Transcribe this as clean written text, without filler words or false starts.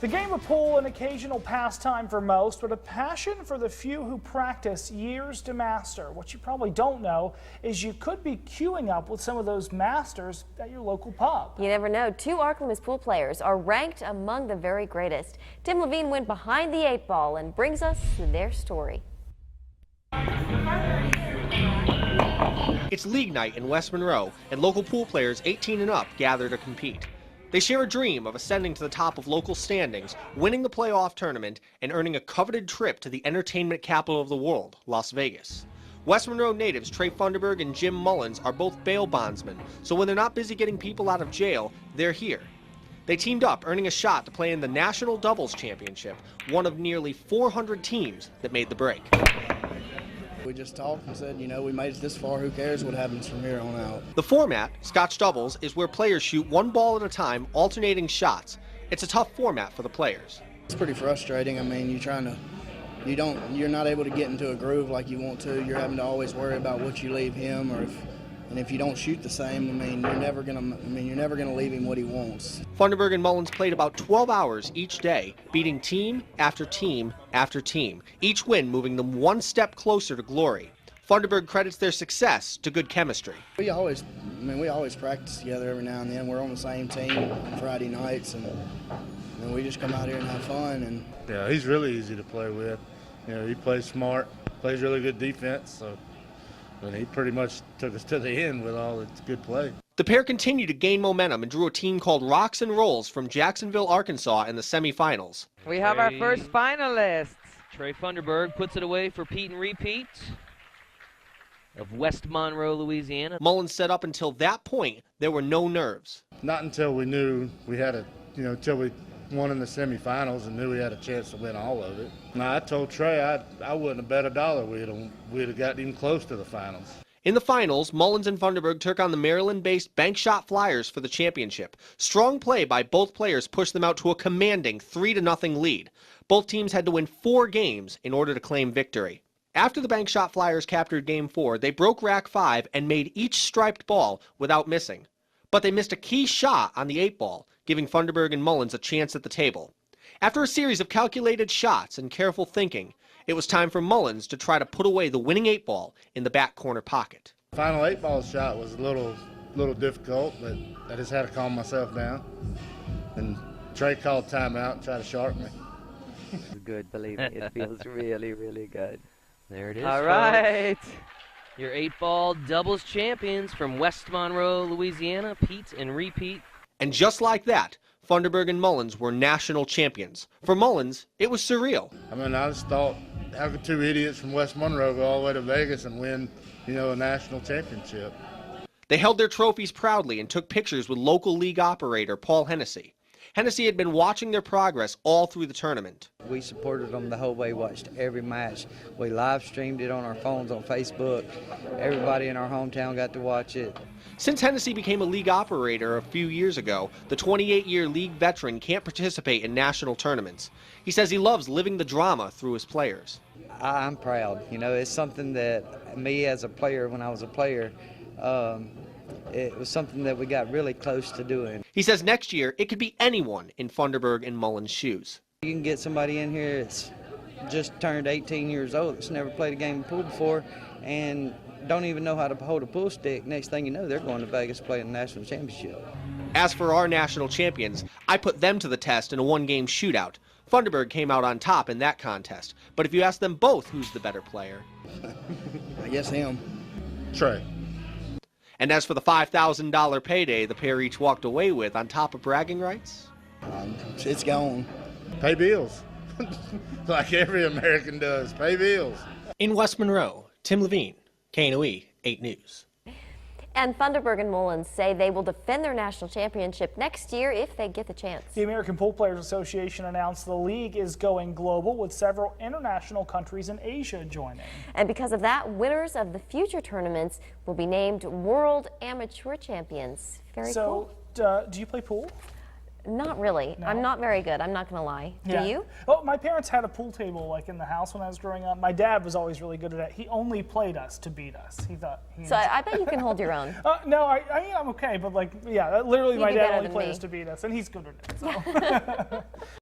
The game of pool, an occasional pastime for most, but a passion for the few who practice years to master. What you probably don't know is you could be queuing up with some of those masters at your local pub. You never know. Two Ark-La-Miss pool players are ranked among the very greatest. Tim Lavigne went behind the 8 ball and brings us their story. It's league night in West Monroe, and local pool players 18 and up gather to compete. They share a dream of ascending to the top of local standings, winning the playoff tournament, and earning a coveted trip to the entertainment capital of the world, Las Vegas. West Monroe natives Trey Funderburg and Jim Mullins are both bail bondsmen, so when they're not busy getting people out of jail, they're here. They teamed up, earning a shot to play in the National Doubles Championship, one of nearly 400 teams that made the break. We just talked and said, you know, we made it this far, who cares what happens from here on out. The format, Scotch Doubles, is where players shoot one ball at a time, alternating shots. It's a tough format for the players. It's pretty frustrating. I mean, you're not able to get into a groove like you want to. You're having to always worry about what you leave him, and if you don't shoot the same, you're never gonna leave him what he wants. Funderburg and Mullins played about 12 hours each day, beating team after team after team, each win moving them one step closer to glory. Funderburg credits their success to good chemistry. We always practice together every now and then. We're on the same team on Friday nights, and we just come out here and have fun. And yeah, he's really easy to play with. You know, he plays smart, plays really good defense, so. And he pretty much took us to the end with all its good play. The pair continued to gain momentum and drew a team called Rocks and Rolls from Jacksonville, Arkansas in the semifinals. We have our first finalists. Trey Funderburg puts it away for Pete and Repeat of West Monroe, Louisiana. Mullins said up until that point, there were no nerves. Not until we knew we had until we won in the semifinals and knew we had a chance to win all of it. Now, I told Trey I wouldn't have bet $1 we'd have gotten even close to the finals. In the finals, Mullins and Funderburg took on the Maryland-based Bank Shot Flyers for the championship. Strong play by both players pushed them out to a commanding 3-0 lead. Both teams had to win 4 games in order to claim victory. After the Bank Shot Flyers captured Game 4, they broke rack 5 and made each striped ball without missing. But they missed a key shot on the 8-ball, giving Funderburg and Mullins a chance at the table. After a series of calculated shots and careful thinking, it was time for Mullins to try to put away the winning 8-ball in the back corner pocket. The final 8-ball shot was a little difficult, but I just had to calm myself down. And Trey called timeout and tried to shark me. It's good, believe me. It feels really, really good. There it is. All right. Your 8-ball doubles champions from West Monroe, Louisiana, Pete and Repeat. And just like that, Funderburg and Mullins were national champions. For Mullins, it was surreal. I mean, I just thought, how could 2 idiots from West Monroe go all the way to Vegas and win, a national championship? They held their trophies proudly and took pictures with local league operator Paul Hennessy. Hennessy had been watching their progress all through the tournament. We supported them the whole way, watched every match. We live streamed it on our phones on Facebook. Everybody in our hometown got to watch it. Since Hennessy became a league operator a few years ago, the 28-year league veteran can't participate in national tournaments. He says he loves living the drama through his players. I'm proud. It's something that me as a player, when I was a player, it was something that we got really close to doing. He says next year it could be anyone in Funderburg and Mullins' shoes. You can get somebody in here that's just turned 18 years old, that's never played a game of pool before, and don't even know how to hold a pool stick. Next thing you know, they're going to Vegas to play in the national championship. As for our national champions, I put them to the test in a 1-game shootout. Funderburg came out on top in that contest, but if you ask them both who's the better player, I guess him. Trey. And as for the $5,000 payday the pair each walked away with on top of bragging rights, It's gone. Pay bills. Like every American does. Pay bills. In West Monroe, Tim Lavigne, KNOE 8 News. And Funderburg and Mullins say they will defend their national championship next year if they get the chance. The American Pool Players Association announced the league is going global with several international countries in Asia joining. And because of that, winners of the future tournaments will be named World Amateur Champions. Very cool. So, do you play pool? Not really. No? I'm not very good. I'm not going to lie. Yeah. Do you? Well, my parents had a pool table in the house when I was growing up. My dad was always really good at it. He only played us to beat us. He thought. So I bet you can hold your own. No, I'm okay, but yeah, literally my You'd be dad better only than played me. us to beat us, and he's good at it. So.